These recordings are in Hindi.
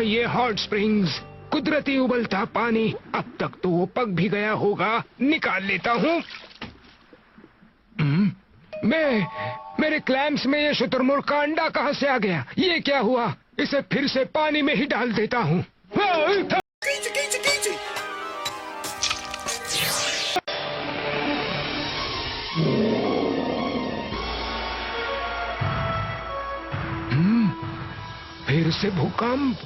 ये हॉट स्प्रिंग्स, कुदरती उबलता पानी। अब तक तो वो पक भी गया होगा। निकाल लेता हूँ। मेरे क्लैम्स में ये शुतुरमुर्ग का अंडा कहाँ से आ गया? ये क्या हुआ? इसे फिर से पानी में ही डाल देता हूँ। फिर से भूकंप।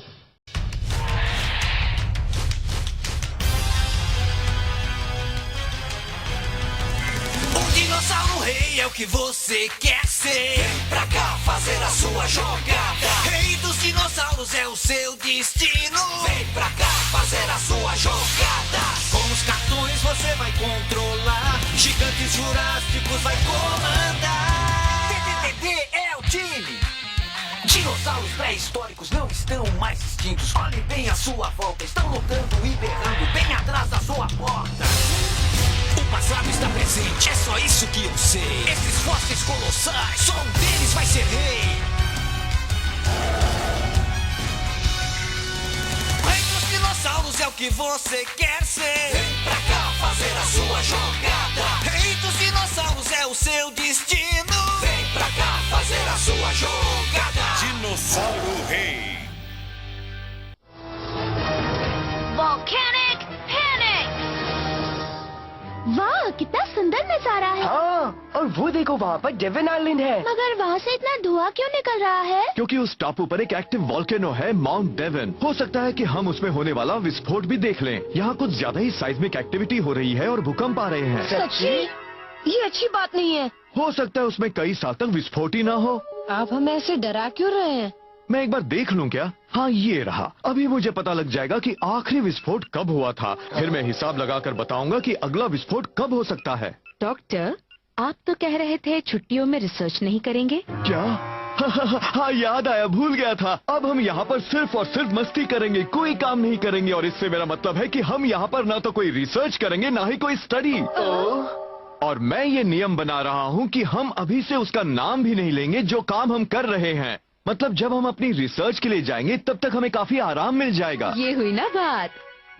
Rei é o que você quer ser. Vem pra cá fazer a sua jogada. Rei dos dinossauros é o seu destino. Vem pra cá fazer a sua jogada. Com os cartões você vai controlar. Gigantes jurássicos vai comandar. TTTD é o time. Dinossauros pré-históricos não estão mais extintos. Olhe bem à sua volta. Estão lutando e berrando bem atrás da sua porta. O passado está presente, é só isso que eu sei. Esses fósseis colossais, só um deles vai ser rei. Rei dos dinossauros é o que você quer ser. Vem pra cá fazer a sua jogada. Rei dos dinossauros é o seu destino. Vem pra cá fazer a sua jogada. Dinossauro Rei. Volcanic Panic! वाह, कितना सुंदर नजारा है। हाँ, और वो देखो वहाँ पर डेविन आइलैंड है। मगर वहाँ से इतना धुआं क्यों निकल रहा है? क्योंकि उस टापू पर एक एक्टिव वॉल्केनो है, माउंट डेविन। हो सकता है कि हम उसमें होने वाला विस्फोट भी देख लें। यहाँ कुछ ज्यादा ही साइज्मिक एक्टिविटी हो रही है और भूकंप आ रहे हैं। सच्ची? ये अच्छी बात नहीं है। हो सकता है उसमें कई साल तक विस्फोट ही ना हो। आप हमें ऐसे डरा क्यों रहे हैं? मैं एक बार देख लूं क्या? हाँ, ये रहा। अभी मुझे पता लग जाएगा कि आखिरी विस्फोट कब हुआ था। फिर मैं हिसाब लगाकर बताऊंगा कि अगला विस्फोट कब हो सकता है। डॉक्टर, आप तो कह रहे थे छुट्टियों में रिसर्च नहीं करेंगे। क्या? हाँ, याद आया, भूल गया था। अब हम यहाँ पर सिर्फ और सिर्फ मस्ती करेंगे, कोई काम नहीं करेंगे। और इससे मेरा मतलब है कि हम यहाँ पर ना तो कोई रिसर्च करेंगे, ना ही कोई स्टडी। और मैं ये नियम बना रहा हूँ कि हम अभी से उसका नाम भी नहीं लेंगे जो काम हम कर रहे हैं। मतलब जब हम अपनी रिसर्च के लिए जाएंगे तब तक हमें काफी आराम मिल जाएगा। ये हुई ना बात।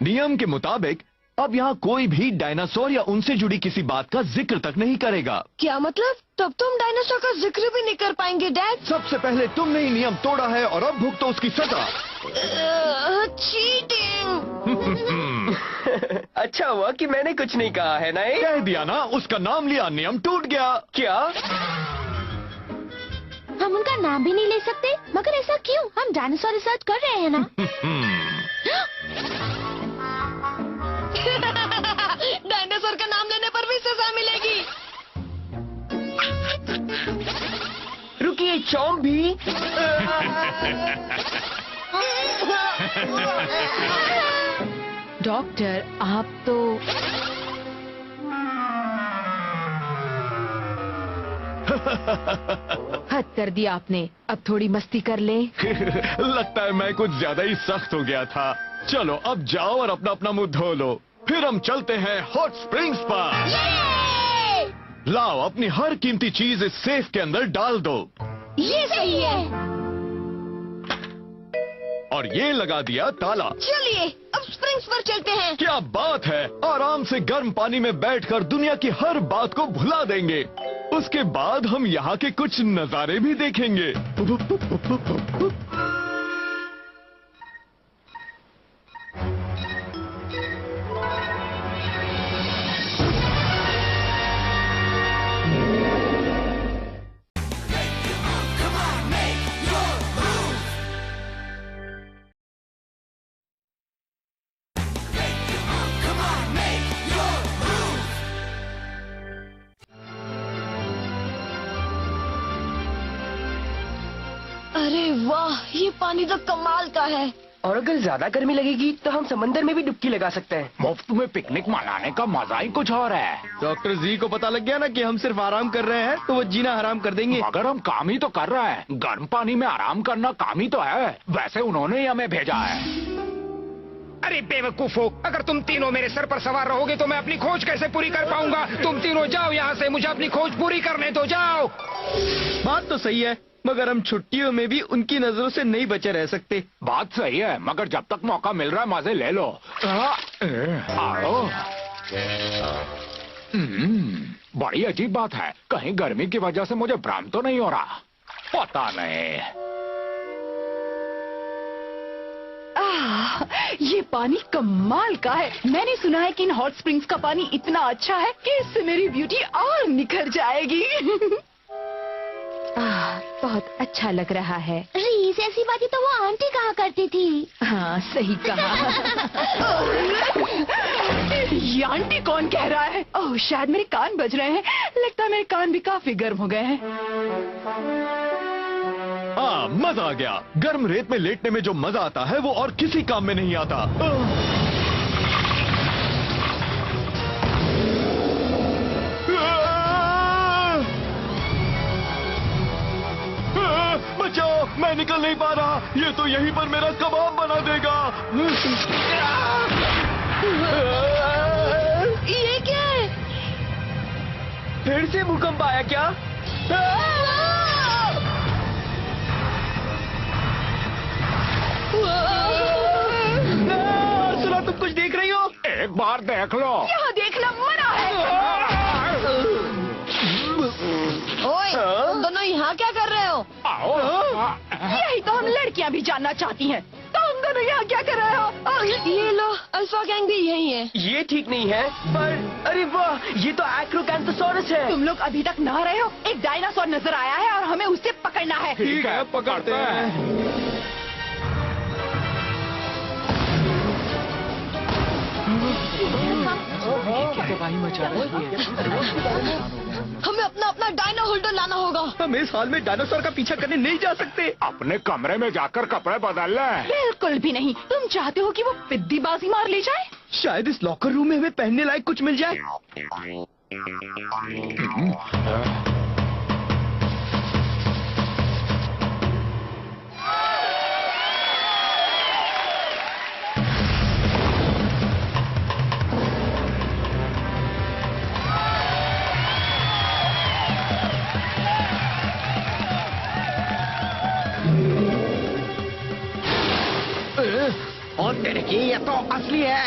नियम के मुताबिक अब यहाँ कोई भी डायनासोर या उनसे जुड़ी किसी बात का जिक्र तक नहीं करेगा। क्या मतलब? तब तो हम डायनासोर का जिक्र भी नहीं कर पाएंगे डैड। सबसे पहले तुमने ही नियम तोड़ा है और अब भुगतो उसकी सजा। चीटिंग। अच्छा हुआ कि मैंने कुछ नहीं कहा है ना। कह दिया ना, उसका नाम लिया, नियम टूट गया। क्या? हम उनका नाम भी नहीं ले सकते? मगर ऐसा क्यों? हम डायनासोर रिसर्च कर रहे हैं ना। डायनासोर का नाम लेने पर भी सजा मिलेगी। रुकिए, चौम भी। डॉक्टर, आप तो हद कर दिया आपने। अब थोड़ी मस्ती कर ले। लगता है मैं कुछ ज्यादा ही सख्त हो गया था। चलो अब जाओ और अपना अपना मुंह धो लो। फिर हम चलते हैं हॉट स्प्रिंग्स पर। लाओ, अपनी हर कीमती चीज इस सेफ के अंदर डाल दो। ये सही है। और ये लगा दिया ताला। चलिए अब स्प्रिंग्स पर चलते हैं। क्या बात है, आराम से गर्म पानी में बैठकर दुनिया की हर बात को भुला देंगे। उसके बाद हम यहाँ के कुछ नजारे भी देखेंगे। अरे वाह, ये पानी तो कमाल का है। और अगर ज्यादा गर्मी लगेगी तो हम समंदर में भी डुबकी लगा सकते हैं। मुफ्त में पिकनिक मनाने का मजा ही कुछ और है। डॉक्टर जी को पता लग गया ना कि हम सिर्फ आराम कर रहे हैं, तो वो जीना हराम कर देंगे। मगर हम काम ही तो कर रहे हैं। गर्म पानी में आराम करना काम ही तो है। वैसे उन्होंने ही हमें भेजा है। अरे बेवकूफो, अगर तुम तीनों मेरे सर पर सवार रहोगे तो मैं अपनी खोज कैसे पूरी कर पाऊंगा? तुम तीनों जाओ यहाँ से, मुझे अपनी खोज पूरी करने दो, जाओ। बात तो सही है, मगर हम छुट्टियों में भी उनकी नजरों से नहीं बचे रह सकते। बात सही है, मगर जब तक मौका मिल रहा है मजे ले लो। आओ। बड़ी अजीब बात है, कहीं गर्मी की वजह से मुझे भ्रम तो नहीं हो रहा, पता नहीं। ये पानी कमाल का है। मैंने सुना है कि इन हॉट स्प्रिंग्स का पानी इतना अच्छा है कि इससे मेरी ब्यूटी और निखर जाएगी। बहुत अच्छा लग रहा है। रीस, ऐसी बातें तो वो आंटी कहा करती थी। हाँ, सही कहा। ये आंटी कौन कह रहा है? ओह, शायद मेरे कान बज रहे हैं। लगता है मेरे कान भी काफी गर्म हो गए हैं। हाँ, मजा आ गया। गर्म रेत में लेटने में जो मजा आता है वो और किसी काम में नहीं आता। बचाओ, मैं निकल नहीं पा रहा। ये तो यहीं पर मेरा कबाब बना देगा। ये क्या है? फिर से भूकंप आया क्या? सुना, तुम कुछ देख रही हो? एक बार देख लो। यहाँ देखना मना है। ओए, तुम दोनों यहाँ क्या कर रहे हो? आओ। यही तो हम लड़कियाँ भी जानना चाहती हैं। तुम दोनों यहाँ क्या कर रहे हो? ये लो, अल्फा गैंग भी यही है। ये ठीक नहीं है, पर अरे वाह, ये तो एक्रोकैंथोसॉरस है। तुम लोग अभी तक नहा रहे हो? एक डायनासोर नजर आया है और हमें उसे पकड़ना है। ठीक है, पकड़ते हैं। हमें अपना अपना डायनो होल्डर लाना होगा। हम इस हाल में डायनासोर का पीछा करने नहीं जा सकते। अपने कमरे में जाकर कपड़े बदल ले। बिल्कुल भी नहीं। तुम चाहते हो कि वो पिद्दीबाजी मार ले जाए? शायद इस लॉकर रूम में हमें पहनने लायक कुछ मिल जाए। और तेरे की ये तो असली है।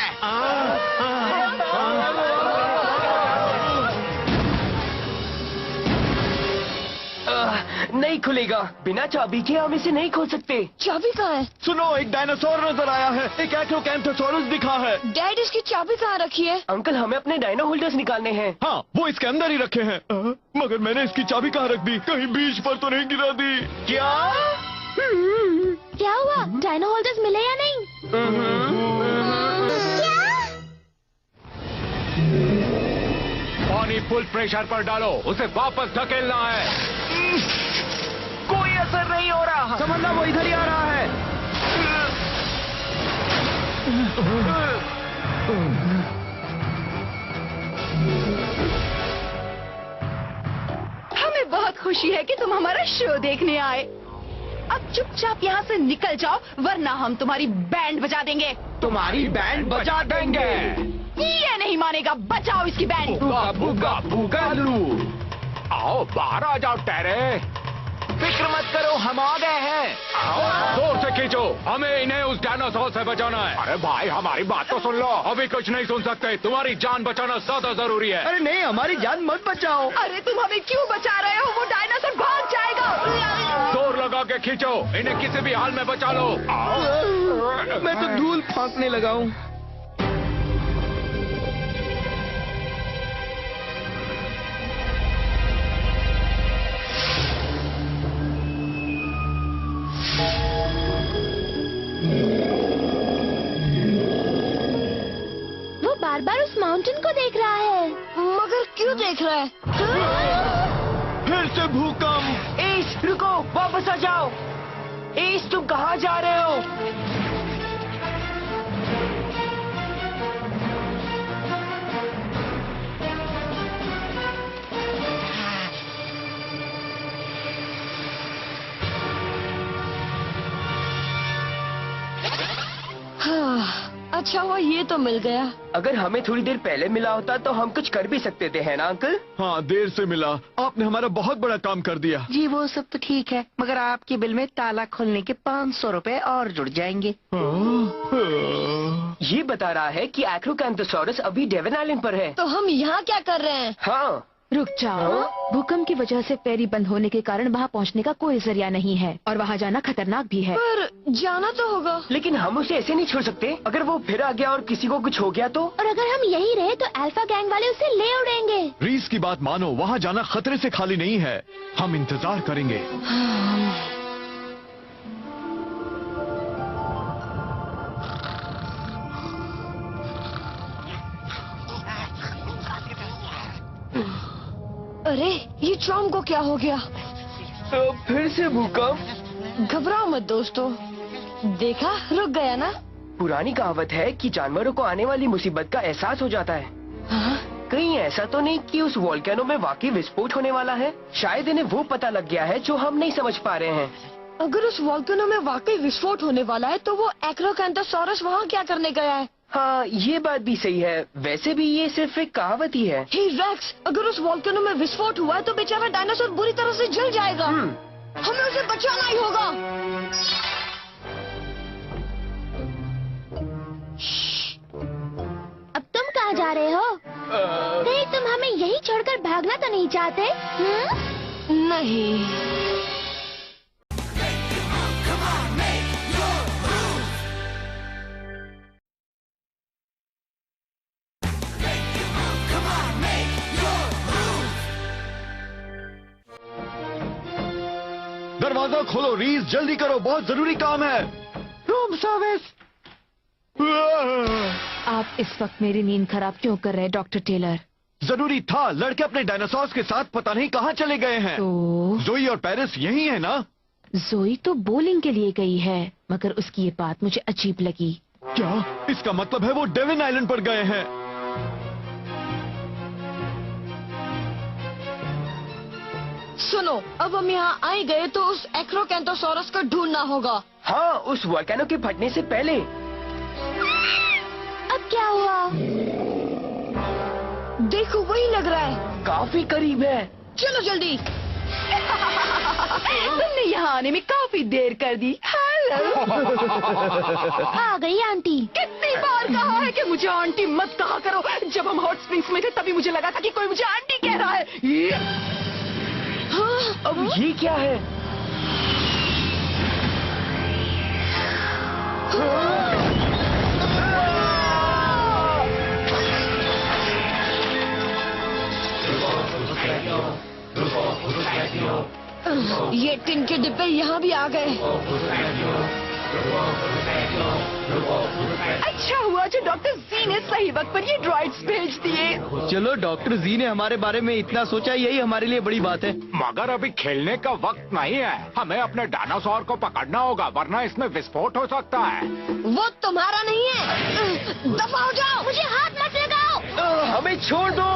नहीं खुलेगा, बिना चाबी के हम इसे नहीं खोल सकते। चाबी कहाँ है? सुनो, एक डायनासोर नजर आया है। एक एक्रोकैंथोसॉरस दिखा है। डैड, इसकी चाबी कहाँ रखी है? अंकल, हमें अपने डायनो होल्डर्स निकालने हैं। हाँ, वो इसके अंदर ही रखे हैं। मगर मैंने इसकी चाबी कहाँ रख दी? कहीं बीच पर तो नहीं गिरा दी? क्या? क्या हुआ? डायनो होल्डर्स मिले या नहीं? पानी फुल प्रेशर पर डालो, उसे वापस धकेलना है। कोई असर नहीं हो रहा। समझना, वो इधर ही आ रहा है। हमें बहुत खुशी है कि तुम हमारा शो देखने आए। अब चुपचाप यहाँ से निकल जाओ, वरना हम तुम्हारी बैंड बजा देंगे। तुम्हारी बैंड बजा देंगे। ये नहीं मानेगा, बचाओ इसकी बैंड। बुगा बुगा बुगालू। आओ बाहर आ जाओ टेरे। फिक्र मत करो, हम आ गए हैं। आओ, जोर से खींचो, हमें इन्हें उस डायनासोर से बचाना है। अरे भाई, हमारी बात तो सुन लो। अभी कुछ नहीं सुन सकते, तुम्हारी जान बचाना ज्यादा जरूरी है। अरे नहीं, हमारी जान मत बचाओ। अरे तुम हमें क्यों बचा रहे हो? वो डायनासोर भाग जाएगा। जोर लगा के खींचो, इन्हें किसी भी हाल में बचा लो। आओ। मैं तो धूल फांकने लगा हूँ। वो बार बार उस माउंटेन को देख रहा है। मगर क्यों देख रहा है? फिर से भूकंप। एस, रुको, वापस आ जाओ। एस, तुम कहाँ जा रहे हो? हाँ, अब अच्छा हुआ ये तो मिल गया। अगर हमें थोड़ी देर पहले मिला होता तो हम कुछ कर भी सकते थे, है ना अंकल? हाँ, देर से मिला। आपने हमारा बहुत बड़ा काम कर दिया। जी वो सब तो ठीक है, मगर आपके बिल में ताला खोलने के 500 रुपए और जुड़ जाएंगे। ये बता रहा है कि एक्रोकैंथोसॉरस अभी डेवन आइलैंड पर है। तो हम यहाँ क्या कर रहे हैं? हाँ, रुक जाओ। भूकंप की वजह से फेरी बंद होने के कारण वहाँ पहुँचने का कोई जरिया नहीं है और वहाँ जाना खतरनाक भी है। पर जाना तो होगा। लेकिन हम उसे ऐसे नहीं छोड़ सकते। अगर वो फिर आ गया और किसी को कुछ हो गया तो? और अगर हम यही रहे तो अल्फा गैंग वाले उसे ले उड़ेंगे। रीस की बात मानो, वहाँ जाना खतरे से खाली नहीं है। हम इंतजार करेंगे। अरे ये ट्रॉम को क्या हो गया? तो फिर से भूकंप? घबराओ मत दोस्तों, देखा रुक गया ना। पुरानी कहावत है कि जानवरों को आने वाली मुसीबत का एहसास हो जाता है। हाँ? कहीं ऐसा तो नहीं कि उस वोल्केनो में वाकई विस्फोट होने वाला है? शायद इन्हें वो पता लग गया है जो हम नहीं समझ पा रहे हैं। अगर उस वोल्केनो में वाकई विस्फोट होने वाला है तो वो एक्रोकैंथोसॉरस वहाँ क्या करने गया है? हाँ, ये बात भी सही है। वैसे भी ये सिर्फ एक कहावत ही है। हे रेक्स, अगर उस वोल्केनो में विस्फोट हुआ है तो बेचारा डायनासोर बुरी तरह से जल जाएगा। हमें उसे बचाना ही होगा। अब तुम कहाँ जा रहे हो? कहीं तुम हमें यही छोड़कर भागना तो नहीं चाहते? नहीं। दरवाजा खोलो रीस, जल्दी करो, बहुत जरूरी काम है। Room service. आप इस वक्त मेरी नींद खराब क्यों कर रहे हैं डॉक्टर टेलर? जरूरी था। लड़के अपने डायनासोर्स के साथ पता नहीं कहाँ चले गए हैं। तो जोई और पेरिस यही है ना? जोई तो बोलिंग के लिए गई है, मगर उसकी ये बात मुझे अजीब लगी। क्या इसका मतलब है वो डेवन आइलैंड पर गए हैं? सुनो, अब हम यहाँ आए गए तो उस एक्रोकैंथोसॉरस को ढूंढना होगा। हाँ, उस वोल्केनो के फटने से पहले। अब क्या हुआ? देखो वही लग रहा है। काफी करीब है। चलो जल्दी। तुमने यहाँ आने में काफी देर कर दी। हेलो। आ गई आंटी। कितनी बार कहा है कि मुझे आंटी मत कहा करो। जब हम हॉट स्प्रिंग्स में थे तभी मुझे लगा था कि कोई मुझे आंटी कह रहा है। अब ये क्या है? ये टिन के डिब्बे यहाँ भी आ गए। अच्छा हुआ जो डॉक्टर जी ने सही वक्त पर ये ड्रॉइड्स भेज दिए। चलो, डॉक्टर जी ने हमारे बारे में इतना सोचा, यही हमारे लिए बड़ी बात है। मगर अभी खेलने का वक्त नहीं है। हमें अपने डायनासोर को पकड़ना होगा, वरना इसमें विस्फोट हो सकता है। वो तुम्हारा नहीं है। दफा हो जाओ। मुझे हाथ मत लगाओ। हमें छोड़ दो।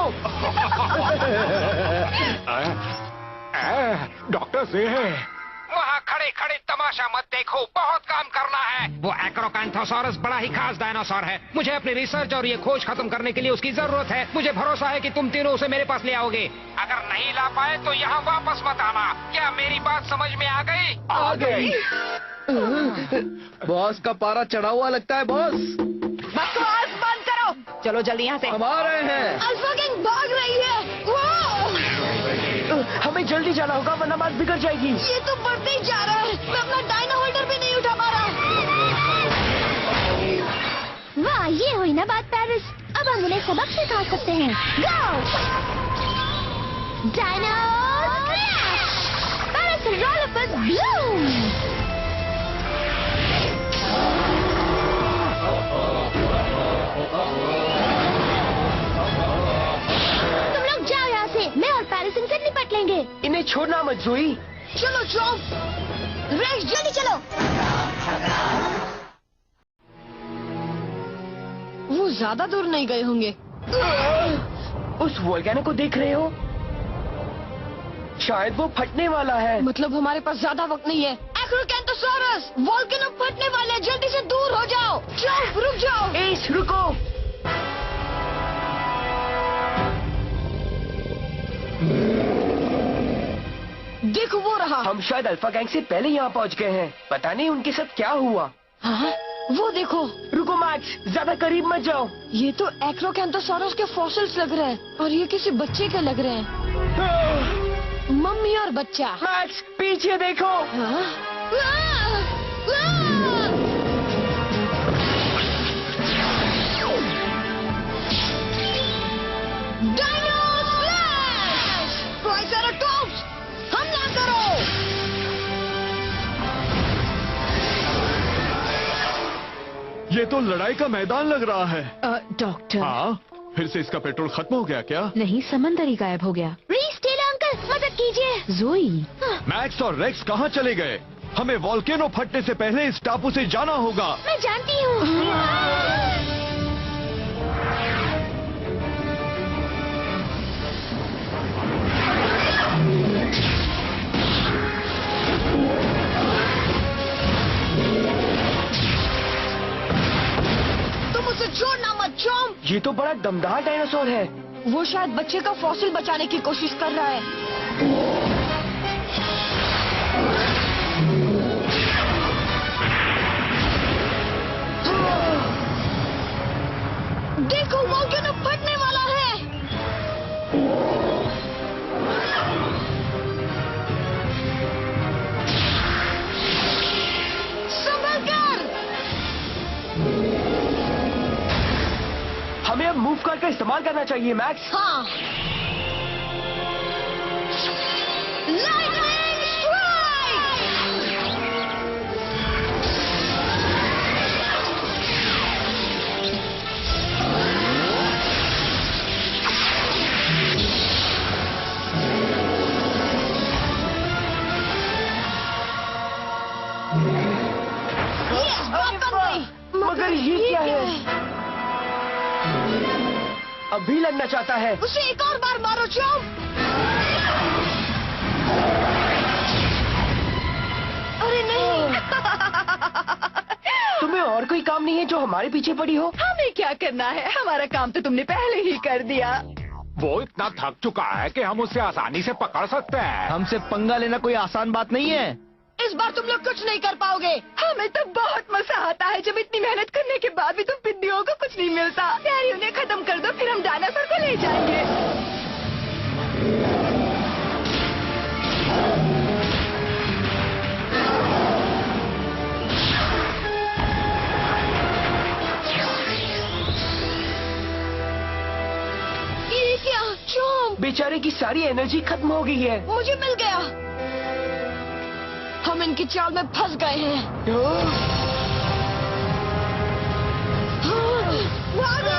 डॉक्टर जी, वहाँ खड़े खड़े तमाशा मत देखो, बहुत काम करना है। वो एक्रोकैंथोसॉरस बड़ा ही खास डायनासोर है। मुझे अपनी रिसर्च और ये खोज खत्म करने के लिए उसकी जरूरत है। मुझे भरोसा है कि तुम तीनों उसे मेरे पास ले आओगे। अगर नहीं ला पाए तो यहाँ वापस मत आना। क्या मेरी बात समझ में आ गई? आ गई। बॉस का पारा चढ़ा हुआ लगता है। बॉस, बकवास बंद करो। चलो जल्दी यहाँ से। हम आ रहे हैं। अल्फा गैंग भाग रही है। हमें जल्दी जाना होगा वरना बात बिगड़ जाएगी। ये तो बढ़ते ही जा रहा है। मैं अपना डायनो होल्डर भी नहीं उठा पा रहा। वाह, ये हुई ना बात पेरिस। अब हम उन्हें सबक सिखा सकते हैं। गो डायनो पेरिस, रोलोपस ब्लूम। तुम लोग जाओ यहाँ से, मैं और पेरिस इनसे निपट लेंगे। इन्हें छोड़ना मत जोई। चलो ट्रॉम, रेक्स जल्दी चलो। वो ज्यादा दूर नहीं गए होंगे। उस वोल्केनो को देख रहे हो? शायद वो फटने वाला है। मतलब हमारे पास ज्यादा वक्त नहीं है। एक्रोकैंथोसॉरस, वोल्केनो फटने वाले हैं, जल्दी से दूर हो जाओ। जाओ, रुक जाओ। एस रुको। देखो वो रहा। हम शायद अल्फा गैंग से पहले यहाँ पहुँच गए हैं। पता नहीं उनके साथ क्या हुआ। हाँ? वो देखो। रुको मैक्स, ज्यादा करीब मत जाओ। ये तो एक्रोकैंथोसॉरस के फॉसिल्स लग रहे हैं और ये किसी बच्चे के लग रहे हैं। मम्मी और बच्चा। मैक्स पीछे देखो। हाँ? Dino slash! ट्राइसेराटॉप्स, हमला करो! ये तो लड़ाई का मैदान लग रहा है। डॉक्टर। हाँ, फिर से इसका पेट्रोल खत्म हो गया क्या? नहीं, समंदर ही गायब हो गया। रीस टेलर अंकल, मदद कीजिए। जोई। मैक्स और रेक्स कहाँ चले गए? हमें वॉल्केनो फटने से पहले इस टापू से जाना होगा। मैं जानती हूँ। तुम उसे छोड़ना मत, चोम। ये तो बड़ा दमदार डायनासोर है। वो शायद बच्चे का फॉसिल बचाने की कोशिश कर रहा है। देखो, वोल्केनो फटने वाला है। संभल कर। हमें अब मूव कार का इस्तेमाल करना चाहिए मैक्स। हाँ। Lightning strike! Yes, बात बन गई। मगर ये क्या है? अभी लगना चाहता है। उसे एक और बार मारो, चोम। अरे नहीं। तुम्हें और कोई काम नहीं है जो हमारे पीछे पड़ी हो? हमें क्या करना है? हमारा काम तो तुमने पहले ही कर दिया। वो इतना थक चुका है कि हम उसे आसानी से पकड़ सकते हैं। हमसे पंगा लेना कोई आसान बात नहीं है। इस बार तुम लोग कुछ नहीं कर पाओगे। हमें तो बहुत मजा आता है जब इतनी मेहनत करने के बाद भी तुम पिंडियों को कुछ नहीं मिलता। यार उन्हें खत्म कर दो, फिर हम डायनासोर को ले जाएंगे। ये क्या, चोम? बेचारे की सारी एनर्जी खत्म हो गई है। मुझे मिल गया। हम इनकी चाल में फंस गए हैं। भागो!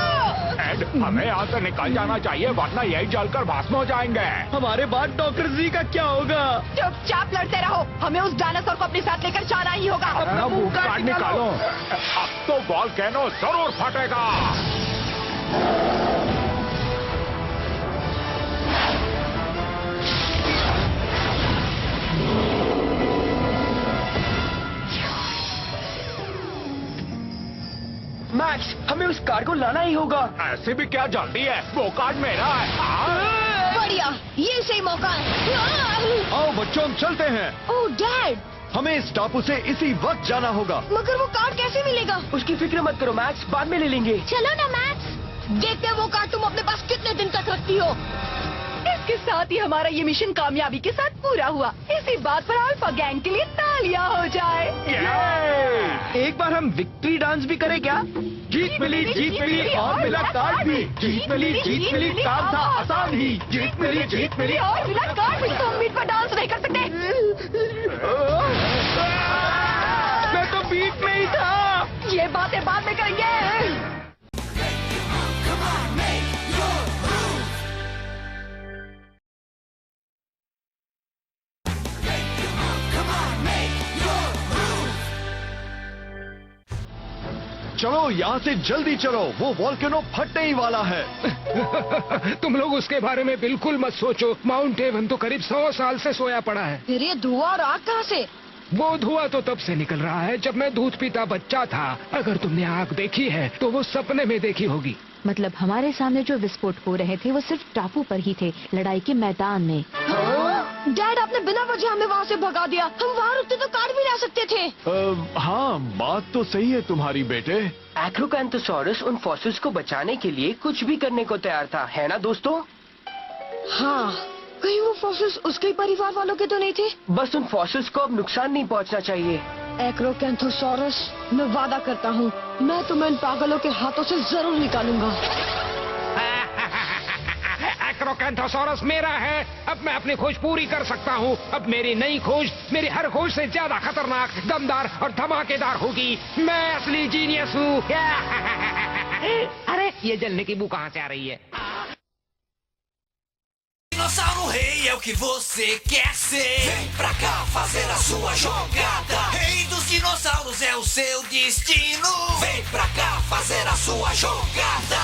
एड, हमें यहाँ से निकल जाना चाहिए वरना यही जलकर भस्म हो जाएंगे। हमारे बाद डॉक्टर जी का क्या होगा? चुपचाप लड़ते रहो, हमें उस डायनासोर को अपने साथ लेकर जाना ही होगा। अपना मुंह काट निकालो। अब तो वॉल्केनो जरूर फटेगा। मैक्स, हमें उस कार को लाना ही होगा। ऐसे भी क्या जल्दी है? वो कार्ड मेरा है। बढ़िया, ये सही मौका है। आओ बच्चों, हम चलते हैं। ओह डैड, हमें इस टापू से इसी वक्त जाना होगा। मगर वो कार्ड कैसे मिलेगा? उसकी फिक्र मत करो मैक्स, बाद में ले लेंगे। चलो ना मैक्स, देखते हैं वो कार्ड तुम अपने पास कितने दिन तक रखती हो। इसके साथ ही हमारा ये मिशन कामयाबी के साथ पूरा हुआ। इसी बात पर अल्फा गैंग के लिए तालियां हो जाए। एक बार हम विक्ट्री डांस भी करें क्या? जीत मिली और मिला कार्ड भी। जीत मिली काम था आसान ही। जीत मिली और मिला कार्ड भी। तुम बीट पर डांस नहीं कर सकते। मैं तो बीट में ही था। ये बातें बाद में करेंगे। Come on, make your move. Come on, make your move. चलो यहाँ से जल्दी चलो, वो वॉल्केनो फटने ही वाला है। तुम लोग उसके बारे में बिल्कुल मत सोचो। माउंट एवन तो करीब 100 साल से सोया पड़ा है। फिर ये धुआं और आग कहाँ से? वो धुआं तो तब से निकल रहा है जब मैं दूध पीता बच्चा था। अगर तुमने आग देखी है तो वो सपने में देखी होगी। मतलब हमारे सामने जो विस्फोट हो रहे थे वो सिर्फ टापू पर ही थे, लड़ाई के मैदान में। डैड, आपने बिना वजह हमें वहाँ से भगा दिया। हम वहाँ रुकते तो कार भी ला सकते थे। हाँ, बात तो सही है तुम्हारी बेटे। एक्रोकैंथोसॉरस उन फॉसिल्स को बचाने के लिए कुछ भी करने को तैयार था, है ना दोस्तों? हाँ, कहीं वो फॉसिल्स उसके ही परिवार वालों के तो नहीं थे? बस उन फॉसिल्स को अब नुकसान नहीं पहुंचना चाहिए। एक्रोकैंथोसॉरस, मैं वादा करता हूँ, मैं तुम्हें इन पागलों के हाथों से जरूर निकालूंगा। एक्रोकैंथोसॉरस मेरा है। अब मैं अपनी खोज पूरी कर सकता हूँ। अब मेरी नई खोज मेरी हर खोज से ज्यादा खतरनाक, दमदार और धमाकेदार होगी। मैं असली जीनियस हूँ। अरे ये जलने की बू कहाँ से आ रही है? Dinossauro Rei é o que você quer ser. Vem pra cá fazer a sua jogada. Rei dos dinossauros é o seu destino. Vem pra cá fazer a sua jogada.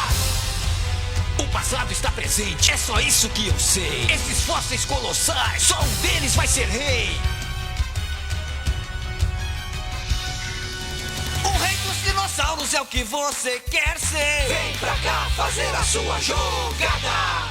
O passado está presente, é só isso que eu sei. Esses fósseis colossais, só um deles vai ser rei. O rei dos dinossauros é o que você quer ser. Vem pra cá fazer a sua jogada.